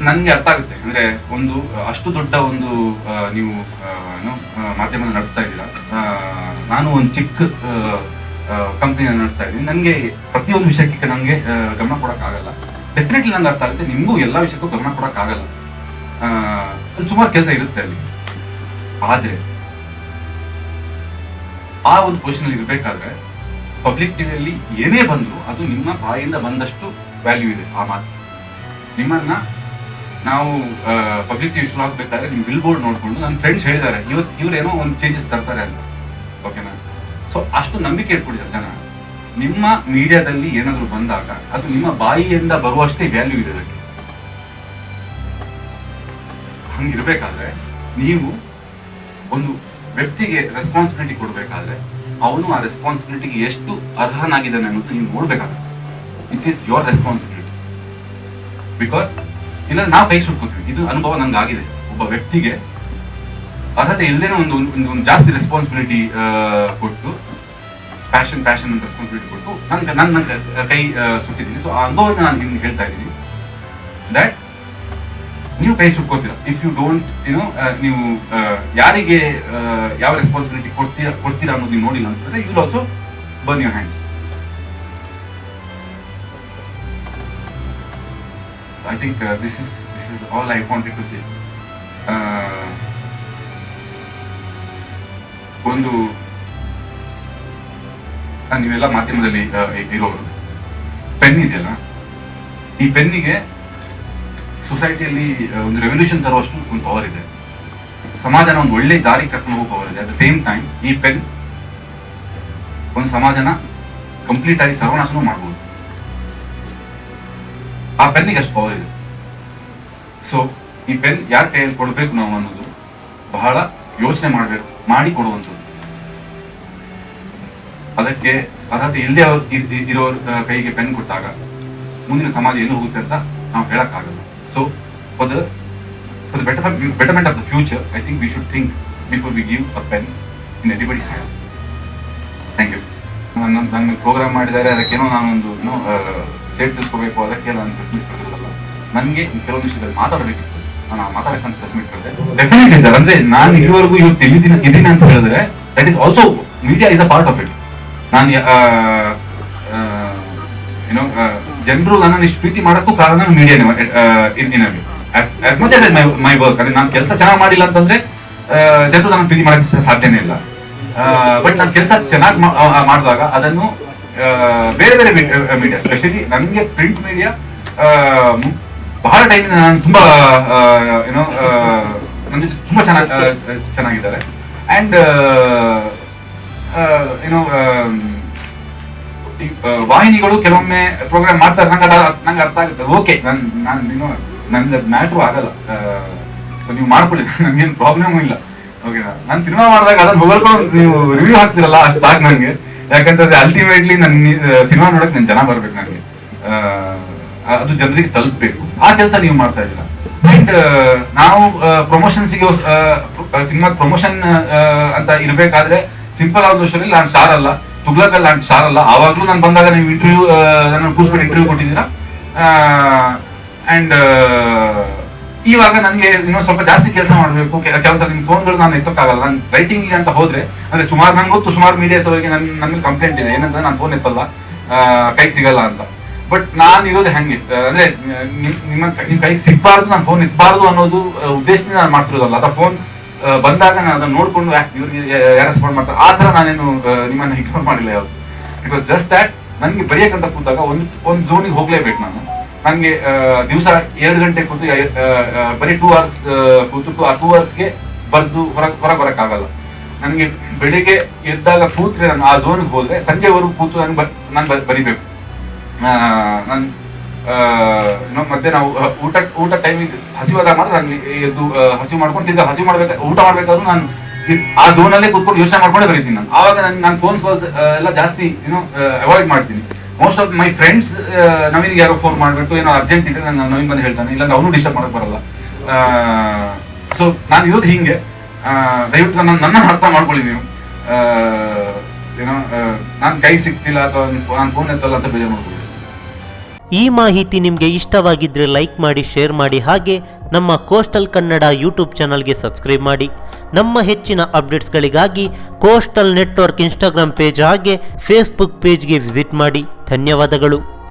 ನನ್ಗೆ ಅರ್ಥ ಆಗುತ್ತೆ. ಅಂದ್ರೆ ಒಂದು ಅಷ್ಟು ದೊಡ್ಡ ಒಂದು ನೀವು ಮಾಧ್ಯಮ ನಡೆಸ್ತಾ ಇದ್ದೀರಾ. ನಾನು ಒಂದು ಚಿಕ್ಕ ಕಂಪ್ನಿನ ನಡೆಸ್ತಾ ಇದ್ದೀನಿ. ನನಗೆ ಪ್ರತಿಯೊಂದು ವಿಷಯಕ್ಕೆ ನನಗೆ ಗಮನ ಕೊಡಕ್ ಆಗಲ್ಲ. ಡೆಫಿನೆಟ್ಲಿ ನಂಗೆ ಅರ್ಥ ಆಗುತ್ತೆ, ನಿಮ್ಗೂ ಎಲ್ಲಾ ವಿಷಯಕ್ಕೂ ಗಮನ ಕೊಡಕ್ ಆಗಲ್ಲ. ಅಲ್ಲಿ ಸುಮಾರು ಕೆಲಸ ಇರುತ್ತೆ ಅಲ್ಲಿ. ಆದ್ರೆ ಆ ಒಂದು ಪೊಸಿಷನ್ ಅಲ್ಲಿ ಇರ್ಬೇಕಾದ್ರೆ ಪಬ್ಲಿಕ್ ಟಿವಿಯಲ್ಲಿ ಏನೇ ಬಂದ್ರು ಅದು ನಿಮ್ಮ ಬಾಯಿಂದ ಬಂದಷ್ಟು ವ್ಯಾಲ್ಯೂ ಇದೆ ಆ ಮಾತು. ನಿಮ್ಮನ್ನ ನಾವು ಪಬ್ಲಿಕ್ ಟಿವಿ ಶುರು ಆಗ್ಬೇಕಾದ್ರೆ ನಿಮ್ ಬಿಲ್ ಬೋರ್ಡ್ ನೋಡ್ಕೊಂಡು ನನ್ನ ಫ್ರೆಂಡ್ಸ್ ಹೇಳಿದ್ದಾರೆ ಇವ್ರೇನೋ ಒಂದು ಚೇಂಜಸ್ ತರ್ತಾರೆ ಅಂತ. ಓಕೆನಾ? ಸೊ ಅಷ್ಟು ನಂಬಿಕೆ ಇಟ್ಕೊಂಡಿದ್ದಾರೆ ಜನ. ನಿಮ್ಮ ಮೀಡಿಯಾದಲ್ಲಿ ಏನಾದ್ರು ಬಂದಾಗ ಅದು ನಿಮ್ಮ ಬಾಯಿಯಿಂದ ಬರುವಷ್ಟೇ ವ್ಯಾಲ್ಯೂ ಇದೆ ಅದಕ್ಕೆ. ಹಂಗಿರ್ಬೇಕಾದ್ರೆ ನೀವು ಒಂದು ವ್ಯಕ್ತಿಗೆ ರೆಸ್ಪಾನ್ಸಿಬಿಲಿಟಿ ಕೊಡ್ಬೇಕಾದ್ರೆ ಅವನು ಆ ರೆಸ್ಪಾನ್ಸಿಬಿಲಿಟಿಗೆ ಎಷ್ಟು ಅರ್ಹನಾಗಿದ್ದಾನೆ ಅನ್ನೋದು ನೀವು ನೋಡ್ಬೇಕಾಗುತ್ತೆ. It is your responsibility. Because ಇಲ್ಲ ನಾವು ಕೈ ಸುಟ್ಕೋತೀವಿ. ಇದು ಅನುಭವ ನಂಗೆ ಆಗಿದೆ. ಒಬ್ಬ ವ್ಯಕ್ತಿಗೆ ಅರ್ಹತೆ ಇಲ್ಲದೇನೆ ಒಂದು ಜಾಸ್ತಿ ರೆಸ್ಪಾನ್ಸಿಬಿಲಿಟಿ ಕೊಟ್ಟು ಪ್ಯಾಷನ್ ಅಂತ ರೆಸ್ಪಾನ್ಸಿಬಿಲಿಟಿ ಕೊಟ್ಟು ನನ್ನ ಕೈ ಸುಟ್ಟಿದ್ದೀನಿ. ಸೊ ಆ ಅನುಭವನ ನಾನು ನಿಮ್ಗೆ ಹೇಳ್ತಾ ಇದ್ದೀನಿ ದಟ್ ನೀವು ಕೈ ಸುಟ್ಕೋತೀರ ಇಫ್ ಯು ಡೋಂಟ್ ನೀವು ಯಾರಿಗೆ ಯಾವ ರೆಸ್ಪಾನ್ಸಿಬಿಲಿಟಿ ಕೊಡ್ತೀರಾ ಅನ್ನೋದು ನೀವು ನೋಡಿಲ್ಲ ಅಂತಂದ್ರೆ you will also burn your hands. I think this is all I wanted to say. ಒಂದು ನೀವೆಲ್ಲ ಮಾಧ್ಯಮದಲ್ಲಿ ಇರೋರು, ಪೆನ್ ಇದೆಯಲ್ಲ, ಈ ಪೆನ್ನಿಗೆ ಸೊಸೈಟಿಯಲ್ಲಿ ಒಂದು ರೆವಲ್ಯೂಷನ್ ತರುವಷ್ಟು ಒಂದು ಪವರ್ ಇದೆ. ಸಮಾಜನ ಒಂದು ಒಳ್ಳೆ ದಾರಿ ಕರ್ಕೊಂಡು ಹೋಗೋ ಪವರ್ ಇದೆ. ಅಟ್ ದ ಸೇಮ್ ಟೈಮ್ ಈ ಪೆನ್ ಒಂದು ಸಮಾಜನ ಕಂಪ್ಲೀಟ್ ಆಗಿ ಸರ್ವನಾಶನೂ ಮಾಡ್ಬೋದು. ಆ ಪೆನ್ನಿಗೆ ಅಷ್ಟು ಪವರ್ ಇದೆ. ಸೊ ಈ ಪೆನ್ ಯಾರ ಕೈಯಲ್ಲಿ ಕೊಡ್ಬೇಕು ನಾವು ಅನ್ನೋದು ಬಹಳ ಯೋಚನೆ ಮಾಡಿ ಕೊಡುವಂಥದ್ದು. ಅದಕ್ಕೆ ಅರ್ಹತೆ ಇಲ್ಲದೆ ಇರೋರ ಕೈಗೆ ಪೆನ್ ಕೊಟ್ಟಾಗ ಮುಂದಿನ ಸಮಾಜ ಎಲ್ಲೂ ಹೋಗುತ್ತೆ ಅಂತ ನಾವು ಹೇಳಕ್ಕಾಗಲ್ಲ. So for the betterment of the future, I think we should think before we give a pen in anybody's hand. Thank you. ನನ್ನ ಪ್ರೋಗ್ರಾಮ್ ಮಾಡಿದ್ದಾರೆ, ಅದಕ್ಕೇನೋ ನಾನೊಂದು ಸೇಟ್ ತಿಳ್ಸ್ಕೋಬೇಕು, ಅದಕ್ಕೆ ನಾನು ಪ್ರೆಸ್ ಮೀಟ್ ಕರೆದಿರಲ್ಲ. ನನಗೆ ಕೆಲವೊಂದು ವಿಷಯದಲ್ಲಿ ಮಾತಾಡಬೇಕಿತ್ತು, ನಾನು ಮಾತಾಡಕ್ಕಂತ ಪ್ರೆಸ್ ಮೀಟ್ ಕರೆದೆ. ಡೆಫಿನೆಟ್ಲಿ ಸರ್, ಅಂದ್ರೆ ನಾನು ಇಲ್ಲಿವರೆಗೂ ಇವತ್ತು ಇದೀನಿ ಅಂತ ಹೇಳಿದ್ರೆ that is also media is a part of it. ನಾನು ಜನರು ನನ್ನನ್ನು ಇಷ್ಟು ಪ್ರೀತಿ ಮಾಡಕ್ಕೂ ಕಾರಣ ಮೀಡಿಯಾನೇ ಇನ್ as much as my work. ಅಂದ್ರೆ ನಾನು ಕೆಲಸ ಚೆನ್ನಾಗಿ ಮಾಡಿಲ್ಲ ಅಂತಂದ್ರೆ ಜನರು ನನ್ನ ಪ್ರೀತಿ ಮಾಡಕ್ಕೆ ಸಾಧ್ಯನೇ ಇಲ್ಲ. ಬಟ್ ನಾನು ಕೆಲಸ ಚೆನ್ನಾಗಿ ಮಾಡಿದಾಗ ಅದನ್ನು ಬೇರೆ ಬೇರೆ ಮೀಡಿಯಾ, ಸ್ಪೆಷಲಿ ನನಗೆ ಪ್ರಿಂಟ್ ಮೀಡಿಯಾ ಬಹಳ ಟೈಮ್ ನಾನು ತುಂಬಾ ನನ್ನ ಜೊತೆ ತುಂಬಾ ಚೆನ್ನಾಗಿದ್ದಾರೆ. ಅಂಡ್ ವಾಹಿನಿಗಳು ಕೆಲವೊಮ್ಮೆ ಪ್ರೋಗ್ರಾಮ್ ಮಾಡ್ತಾರೆ, ನಂಗೆ ಅರ್ಥ ಆಗುತ್ತೆ. ಓಕೆ, ನಂದು ಮ್ಯಾಟ್ರು ಆಗಲ್ಲ. ಸೊ ನೀವು ಮಾಡ್ಕೊಳ್ಳಿ, ನನ್ಗೇನು ಪ್ರಾಬ್ಲಮ್ ಇಲ್ಲ. ಓಕೆನಾ? ನಾನು ಸಿನಿಮಾ ಮಾಡಿದಾಗ ಅದನ್ನ ಹೊಗಳ್ಕೊಂಡು ನೀವು ರಿವ್ಯೂ ಹಾಕ್ತಿರಲ್ಲ, ಅಷ್ಟು ಸಾಕು ನಂಗೆ. ಯಾಕಂತಂದ್ರೆ ಅಲ್ಟಿಮೇಟ್ಲಿ ನನ್ನ ಸಿನಿಮಾ ನೋಡಕ್ ನನ್ ಜನ ಬರ್ಬೇಕು, ನನಗೆ ಅದು ಜನರಿಗೆ ತಲುಪಬೇಕು. ಆ ಕೆಲಸ ನೀವು ಮಾಡ್ತಾ ಇದ್ದೀರಾ. ಅಂಡ್ ನಾವು ಪ್ರಮೋಷನ್ಸ್ಗೆ ಸಿನಿಮಾ ಪ್ರಮೋಷನ್ ಅಂತ ಇರ್ಬೇಕಾದ್ರೆ ಸಿಂಪಲ್ ಆದ ವಿಷಯದಲ್ಲಿ ನಾನು ಸ್ಟಾರ್ ಅಲ್ಲ, ತುಗ್ಲಕಲ್ಲಿ ನಾನು ಸ್ಟಾರ್ ಅಲ್ಲ. ಆವಾಗ್ಲೂ ನಾನು ಬಂದಾಗ ನೀವು ಇಂಟರ್ವ್ಯೂ ನನ್ನ ಕೂರ್ಸ್ಬಿಟ್ಟು ಇಂಟರ್ವ್ಯೂ ಕೊಟ್ಟಿದ್ದೀರಾ. ಅಂಡ್ ಇವಾಗ ನನಗೆ ಇನ್ನೊಂದು ಸ್ವಲ್ಪ ಜಾಸ್ತಿ ಕೆಲಸ ಮಾಡಬೇಕು. ಕೆಲಸ ನಿಮ್ಮ ಫೋನ್ಗಳು ನಾನು ಎತ್ತಕ್ಕಾಗಲ್ಲ. ನಾನು ರೈಟಿಂಗ್ ಅಂತ ಹೋದ್ರೆ ಅಂದ್ರೆ ಸುಮಾರು ನಂಗೆ ಗೊತ್ತು, ಸುಮಾರು ಮೀಡಿಯಾಸ್ ಅವರಿಗೆ ನನ್ಗೆ ಕಂಪ್ಲೇಂಟ್ ಇದೆ ಏನಂದ್ರೆ ನಾನು ಫೋನ್ ಎತ್ತಲ್ಲ, ಕೈಗೆ ಸಿಗಲ್ಲ ಅಂತ. ಬಟ್ ನಾನು ಇರೋದು ಹೆಂಗೆ ಅಂದ್ರೆ ನಿಮ್ಮ ಕೈಗೆ ಸಿಗ್ಬಾರ್ದು, ನಾನು ಫೋನ್ ಎತ್ತಬಾರ್ದು ಅನ್ನೋದು ಉದ್ದೇಶದಿಂದ ನಾನು ಮಾಡ್ತಿರೋದಲ್ಲ. ಅಥವಾ ಫೋನ್ ಬಂದಾಗ ನಾನು ಅದನ್ನ ನೋಡ್ಕೊಂಡು ಇವ್ರಿಗೆ ಯಾರು ರೆಸ್ಪಾಂಡ್ ಮಾಡ್ತಾರೆ ಆ ತರ ನಾನೇನು ನಿಮ್ಮನ್ನ ಇಗ್ನೋರ್ ಮಾಡಿಲ್ಲ ಯಾವ್ದು. ಇಟ್ ವಾಸ್ ಜಸ್ಟ್ ದಟ್ ನನಗೆ ಬರೆಯಕ್ಕಂತ ಕೂತಾಗ ಒಂದು ಝೋನಿಗೆ ಹೋಗ್ಲೇಬೇಕು ನಾನು. ನನಗೆ ದಿವಸ 2 ಗಂಟೆ ಕೂತು ಬರೀ 2 hours ಕೂತು ಆ 2 hours ಬರ್ದು ಹೊರಗೆ ಬರಕ್ಕಾಗಲ್ಲ. ನನಗೆ ಬೆಳಿಗ್ಗೆ ಎದ್ದಾಗ ಕೂತ್ರೆ ನಾನು ಆ ಝೋನ್ಗೆ ಹೋದ್ರೆ ಸಂಜೆವರೆಗೂ ಕೂತು ನಾನು ಬರಿಬೇಕು. ಮತ್ತೆ ನಾವು ಊಟ ಟೈಮಿಗೆ ಹಸಿವಾದಾಗ ಮಾತ್ರ ನಾನು ಎದ್ದು ಹಸಿವು ಮಾಡ್ಕೊಂಡು ತಿರ್ಗಾ ಹಸಿವು ಊಟ ಮಾಡ್ಬೇಕಾದ್ರೂ ನಾನು ಆ ಝೋನಲ್ಲೇ ಕೂತ್ಕೊಂಡು ಯೋಚನೆ ಮಾಡ್ಕೊಂಡೇ ಬರೀತೀನಿ. ನಾನು ಆವಾಗ ನಾನು ಫೋನ್ಸ್ ಎಲ್ಲ ಜಾಸ್ತಿ ಅವಾಯ್ಡ್ ಮಾಡ್ತೀನಿ. ಮೋಸ್ಟ್ ಆಫ್ ಮೈ ಫ್ರೆಂಡ್ಸ್ ನವೀನಿಗೆ ಯಾರೋ ಫೋನ್ ಮಾಡ್ಬಿಟ್ಟು ಏನೋ ಅರ್ಜೆಂಟ್ ಇದ್ರೆ ನಾನು ನವೀನ್ ಬಂದು ಹೇಳ್ತಾನೆ, ಇಲ್ಲಾಂದ್ರೆ ಅವನು ಡಿಸ್ಟರ್ಬ್ ಮಾಡಕ್ ಬರಲ್ಲ. ಸೊ ನಾನು ಇರೋದು ಹಿಂಗೆ. ದಯವಿಟ್ಟು ನನ್ನ ಅರ್ಥ ಮಾಡ್ಕೊಳ್ಳಿ ನೀವು. ನಾನು ಕೈ ಸಿಗ್ತಿಲ್ಲ ಅಥವಾ ನಾನು ಫೋನ್ ಎತ್ತಲ್ಲ ಅಂತ ಬೇಜಾರು ಮಾಡ್ಕೊಳ್ಳಿ. ಈ ಮಾಹಿತಿ ನಿಮಗೆ ಇಷ್ಟವಾಗಿದ್ದರೆ ಲೈಕ್ ಮಾಡಿ, ಶೇರ್ ಮಾಡಿ, ಹಾಗೆ ನಮ್ಮ ಕೋಸ್ಟಲ್ ಕನ್ನಡ ಯೂಟ್ಯೂಬ್ ಚಾನಲ್ಗೆ ಸಬ್ಸ್ಕ್ರೈಬ್ ಮಾಡಿ. ನಮ್ಮ ಹೆಚ್ಚಿನ ಅಪ್ಡೇಟ್ಸ್ಗಳಿಗಾಗಿ ಕೋಸ್ಟಲ್ ನೆಟ್ವರ್ಕ್ ಇನ್ಸ್ಟಾಗ್ರಾಮ್ ಪೇಜ್ ಹಾಗೆ ಫೇಸ್ಬುಕ್ ಪೇಜ್ಗೆ ವಿಸಿಟ್ ಮಾಡಿ. ಧನ್ಯವಾದಗಳು.